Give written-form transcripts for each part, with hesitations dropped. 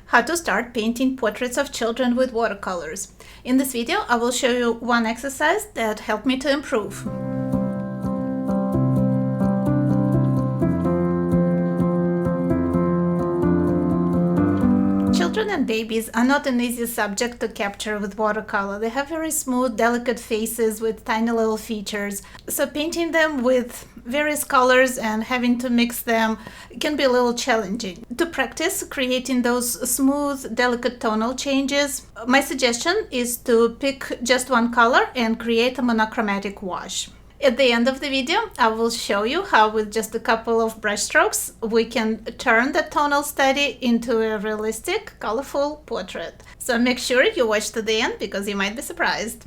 How to start painting portraits of children with watercolors. In this video, I will show you one exercise that helped me to improve. Children and babies are not an easy subject to capture with watercolor. They have very smooth, delicate faces with tiny little features. So painting them with various colors and having to mix them can be a little challenging. To practice creating those smooth, delicate tonal changes, my suggestion is to pick just one color and create a monochromatic wash. At the end of the video, I will show you how with just a couple of brush strokes we can turn the tonal study into a realistic, colorful portrait. So make sure you watch to the end because you might be surprised.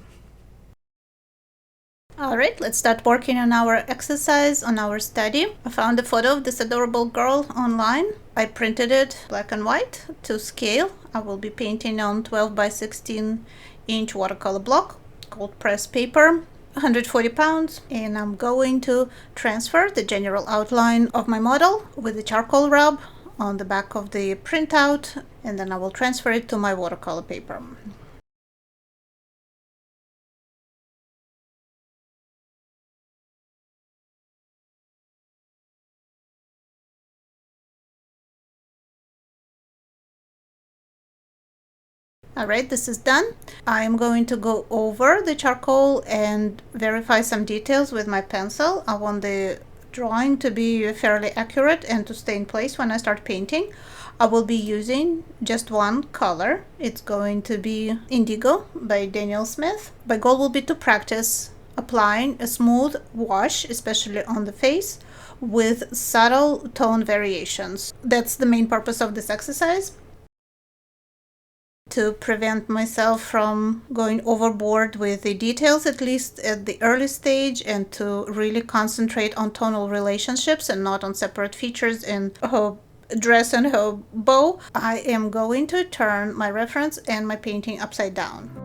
Alright, let's start working on our exercise, on our study. I found a photo of this adorable girl online. I printed it black and white to scale. I will be painting on 12 by 16 inch watercolor block called press paper. 140 pounds, and I'm going to transfer the general outline of my model with the charcoal rub on the back of the printout, and then I will transfer it to my watercolor paper. Alright, this is done. I'm going to go over the charcoal and verify some details with my pencil. I want the drawing to be fairly accurate and to stay in place when I start painting. I will be using just one color. It's going to be Indigo by Daniel Smith. My goal will be to practice applying a smooth wash, especially on the face, with subtle tone variations. That's the main purpose of this exercise, to prevent myself from going overboard with the details, at least at the early stage, and to really concentrate on tonal relationships and not on separate features in her dress and her bow. I am going to turn my reference and my painting upside down.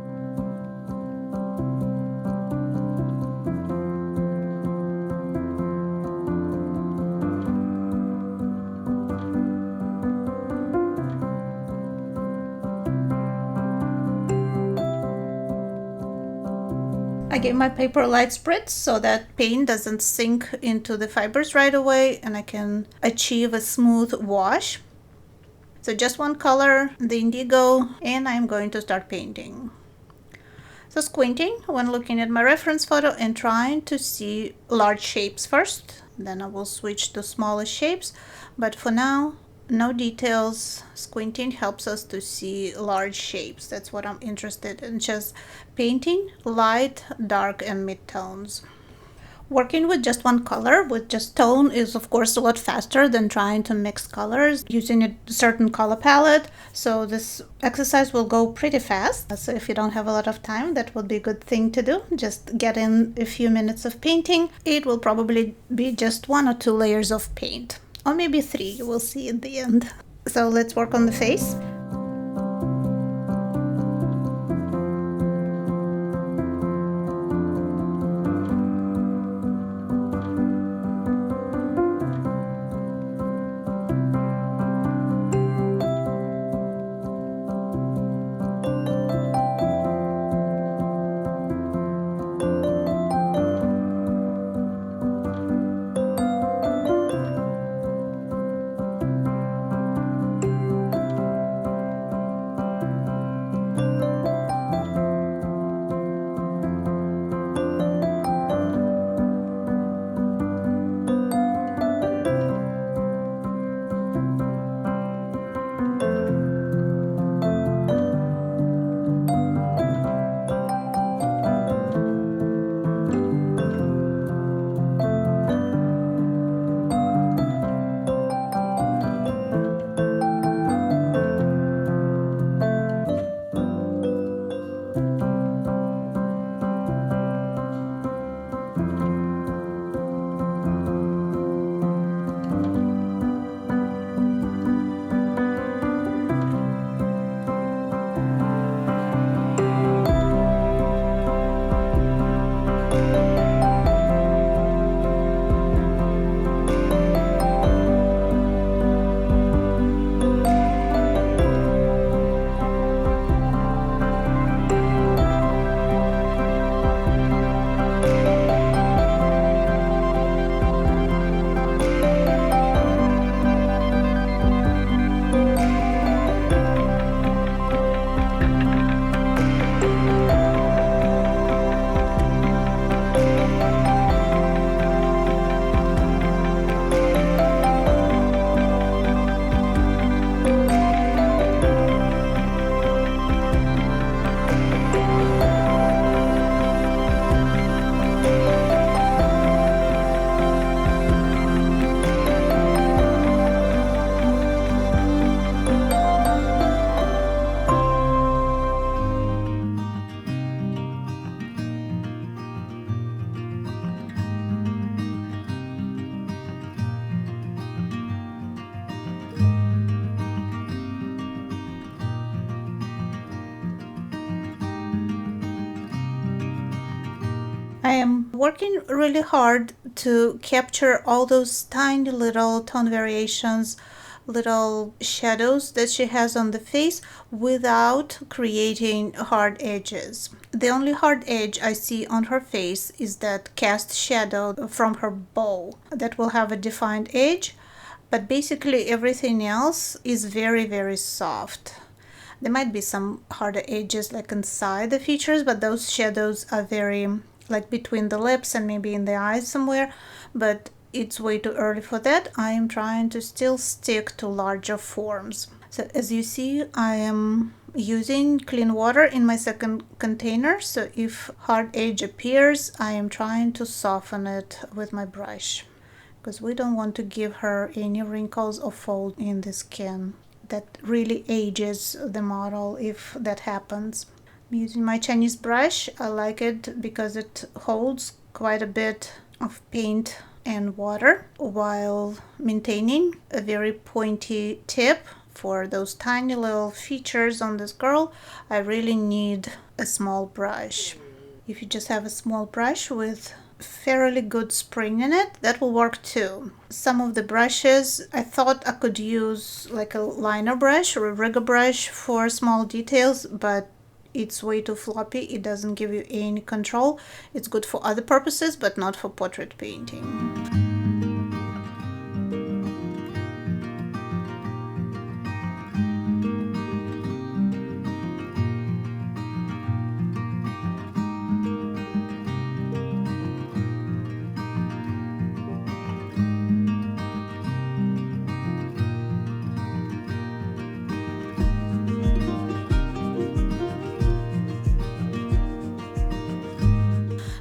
I gave my paper a light spritz so that paint doesn't sink into the fibers right away and I can achieve a smooth wash. So just one color, the Indigo, and I'm going to start painting. So squinting when looking at my reference photo and trying to see large shapes first, then I will switch to smaller shapes, but for now, no details. Squinting helps us to see large shapes. That's what I'm interested in, just painting light, dark, and mid-tones. Working with just one color, with just tone, is of course a lot faster than trying to mix colors using a certain color palette. So this exercise will go pretty fast. So if you don't have a lot of time, that would be a good thing to do. Just get in a few minutes of painting. It will probably be just 1 or 2 layers of paint. Or maybe 3, you will see at the end. So let's work on the face. I am working really hard to capture all those tiny little tone variations, little shadows that she has on the face without creating hard edges. The only hard edge I see on her face is that cast shadow from her bow that will have a defined edge, but basically everything else is very, very soft. There might be some harder edges like inside the features, but those shadows are very like between the lips and maybe in the eyes somewhere, but it's way too early for that. I am trying to still stick to larger forms. So as you see, I am using clean water in my second container, so if hard edge appears, I am trying to soften it with my brush because we don't want to give her any wrinkles or fold in the skin. That really ages the model if that happens. I'm using my Chinese brush. I like it because it holds quite a bit of paint and water while maintaining a very pointy tip. For those tiny little features on this girl, I really need a small brush. If you just have a small brush with fairly good spring in it, that will work too. Some of the brushes I thought I could use like a liner brush or a rigger brush for small details, but it's way too floppy. It doesn't give you any control. It's good for other purposes, but not for portrait painting.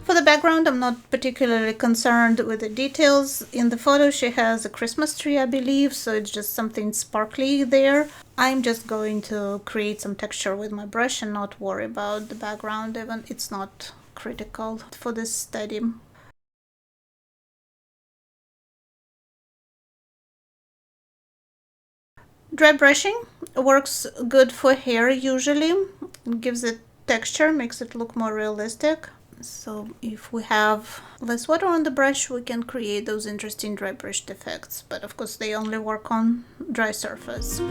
For the background, I'm not particularly concerned with the details. In the photo, she has a Christmas tree, I believe, so it's just something sparkly there. I'm just going to create some texture with my brush and not worry about the background even. It's not critical for this study. Dry brushing works good for hair usually. It gives it texture, makes it look more realistic. So if we have less water on the brush, we can create those interesting dry brushed effects, but of course they only work on dry surface.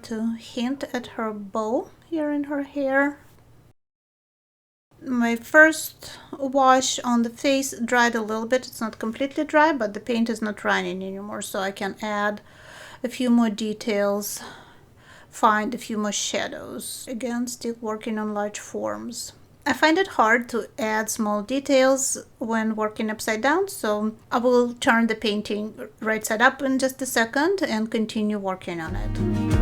To hint at her bow here in her hair. My first wash on the face dried a little bit. It's not completely dry, but the paint is not running anymore, so I can add a few more details, find a few more shadows. Again, still working on large forms. I find it hard to add small details when working upside down, so I will turn the painting right side up in just a second and continue working on it.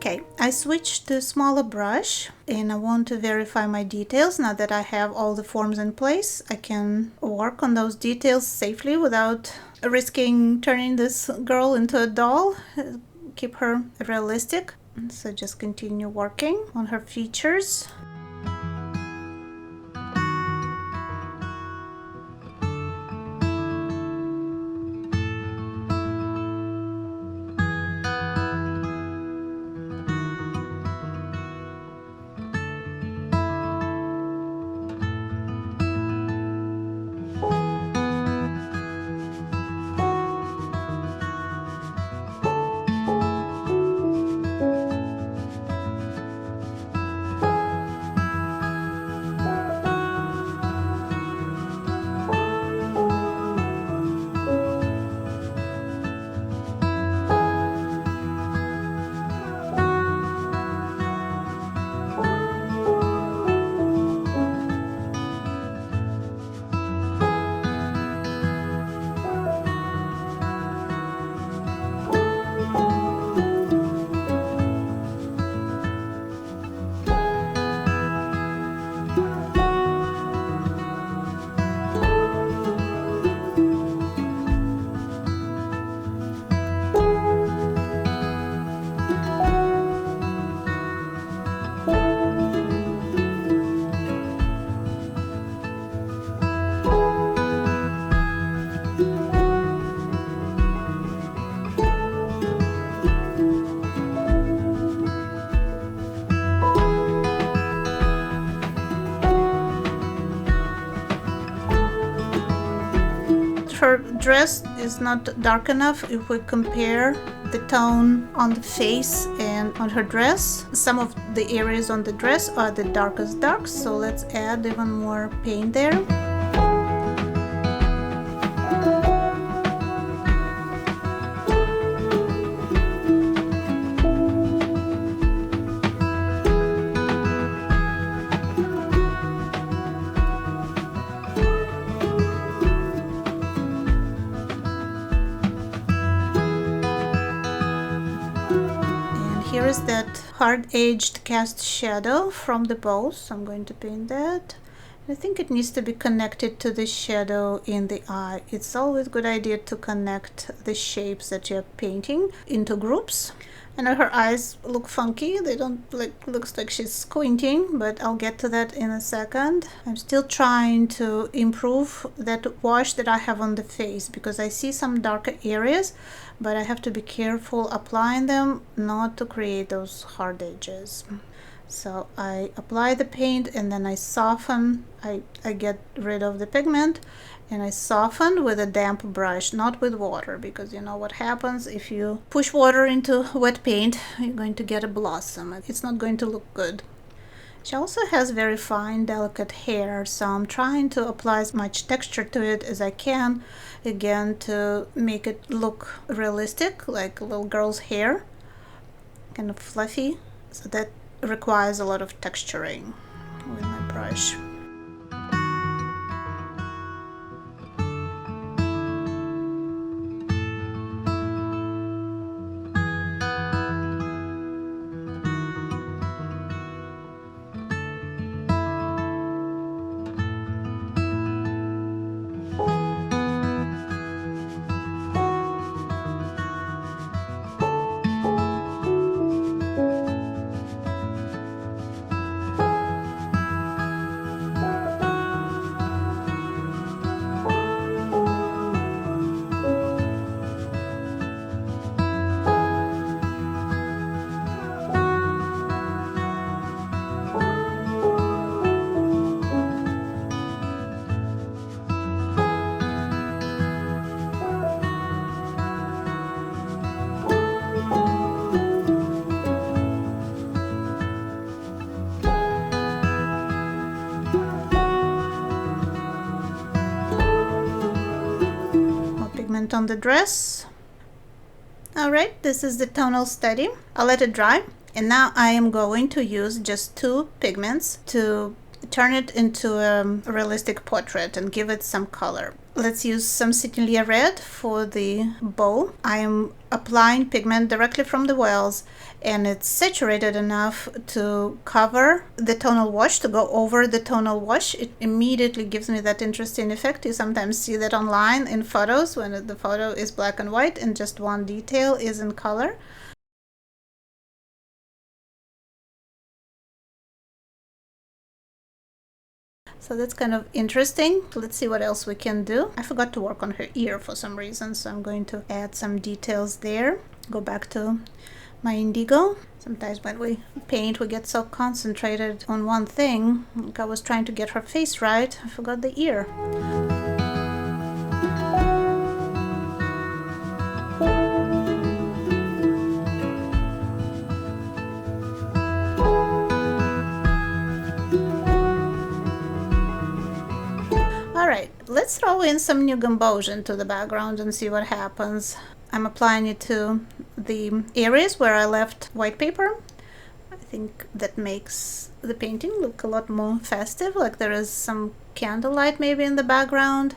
Okay, I switched to a smaller brush and I want to verify my details. Now that I have all the forms in place, I can work on those details safely without risking turning this girl into a doll. Keep her realistic. So just continue working on her features. her dress is not dark enough. If we compare the tone on the face and on her dress, some of the areas on the dress are the darkest darks, so let's add even more paint there. Here is that hard-edged cast shadow from the bow, so I'm going to paint that. I think it needs to be connected to the shadow in the eye. It's always a good idea to connect the shapes that you're painting into groups. I know her eyes look funky. They don't looks like she's squinting, but I'll get to that in a second. I'm still trying to improve that wash that I have on the face because I see some darker areas, but I have to be careful applying them not to create those hard edges. So I apply the paint and then I soften. I get rid of the pigment and I soften with a damp brush, not with water, because you know what happens if you push water into wet paint, you're going to get a blossom. It's not going to look good. She also has very fine, delicate hair, so I'm trying to apply as much texture to it as I can, again, to make it look realistic, like a little girl's hair, kind of fluffy. So that requires a lot of texturing with my brush. On the dress. Alright, this is the tonal study. I'll let it dry, and now I am going to use just 2 pigments to turn it into a realistic portrait and give it some color. Let's use some Sennelier red for the bow. I am applying pigment directly from the wells, and it's saturated enough to cover the tonal wash, to go over the tonal wash. It immediately gives me that interesting effect. You sometimes see that online in photos when the photo is black and white and just one detail is in color. So that's kind of interesting. Let's see what else we can do. I forgot to work on her ear for some reason, so I'm going to add some details there. Go back to my Undigo. Sometimes when we paint, we get so concentrated on one thing. Like I was trying to get her face right, I forgot the ear. Alright, let's throw in some new Gumboge into the background and see what happens. I'm applying it to the areas where I left white paper. I think that makes the painting look a lot more festive, like there is some candlelight maybe in the background.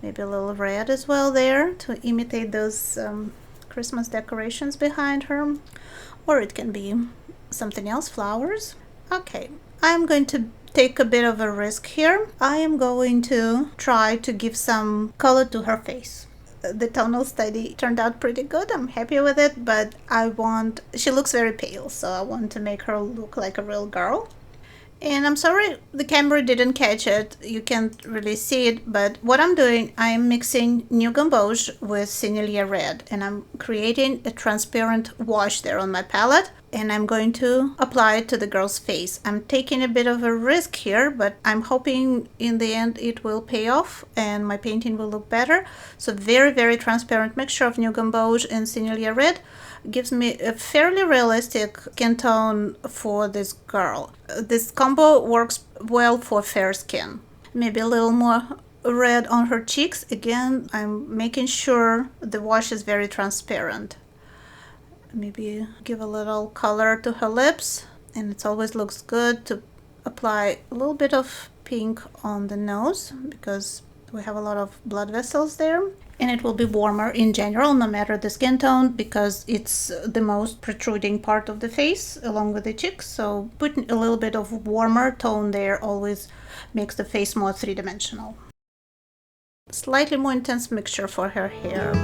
Maybe a little red as well there to imitate those Christmas decorations behind her. Or it can be something else, flowers. Okay, I'm going to take a bit of a risk here. I am going to try to give some color to her face. The tonal study turned out pretty good. I'm happy with it, but she looks very pale, so I want to make her look like a real girl. And I'm sorry the camera didn't catch it. You can't really see it, but what I'm doing, I'm mixing new Gumboge with Sennelier red, and I'm creating a transparent wash there on my palette. and I'm going to apply it to the girl's face. I'm taking a bit of a risk here, but I'm hoping in the end it will pay off and my painting will look better. So very, very transparent mixture of New Gumboge and Sennelier red gives me a fairly realistic skin tone for this girl. This combo works well for fair skin. Maybe a little more red on her cheeks. Again, I'm making sure the wash is very transparent. Maybe give a little color to her lips, and it always looks good to apply a little bit of pink on the nose because we have a lot of blood vessels there, and it will be warmer in general no matter the skin tone because it's the most protruding part of the face along with the cheeks, so putting a little bit of warmer tone there always makes the face more three-dimensional. Slightly more intense mixture for her hair.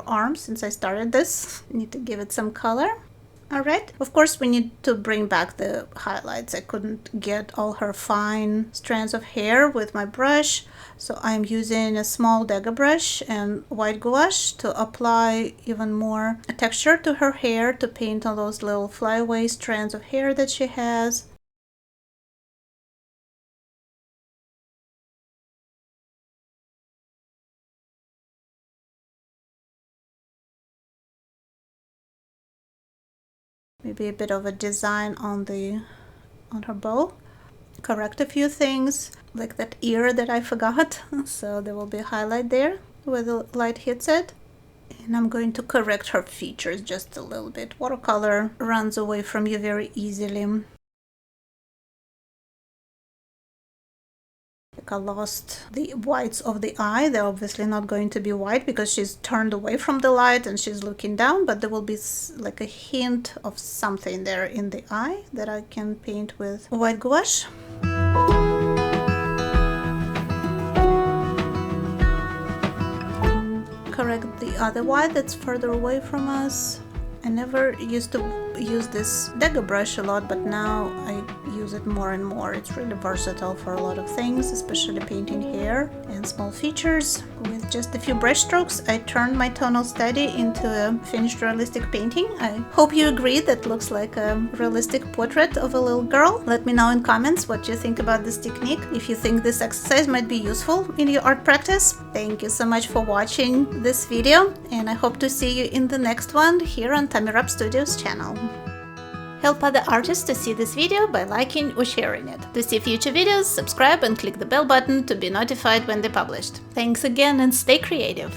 Arms since I started this. I need to give it some color. Alright, of course we need to bring back the highlights. I couldn't get all her fine strands of hair with my brush, so I'm using a small dagger brush and white gouache to apply even more texture to her hair, to paint on those little flyaway strands of hair that she has. Maybe a bit of a design on her bow. Correct a few things, like that ear that I forgot. So there will be a highlight there where the light hits it. And I'm going to correct her features just a little bit. Watercolor runs away from you very easily. I lost the whites of the eye. They're obviously not going to be white because she's turned away from the light and she's looking down, but there will be like a hint of something there in the eye that I can paint with white gouache. Correct the other white that's further away from us. I never used to use this dagger brush a lot, but now I use it more and more. It's really versatile for a lot of things, especially painting hair and small features. With just a few brush strokes, I turned my tonal study into a finished realistic painting. I hope you agree that looks like a realistic portrait of a little girl. Let me know in comments what you think about this technique, if you think this exercise might be useful in your art practice. Thank you so much for watching this video, and I hope to see you in the next one here on Tamirab Studios channel. Help other artists to see this video by liking or sharing it. To see future videos, subscribe and click the bell button to be notified when they're published. Thanks again and stay creative!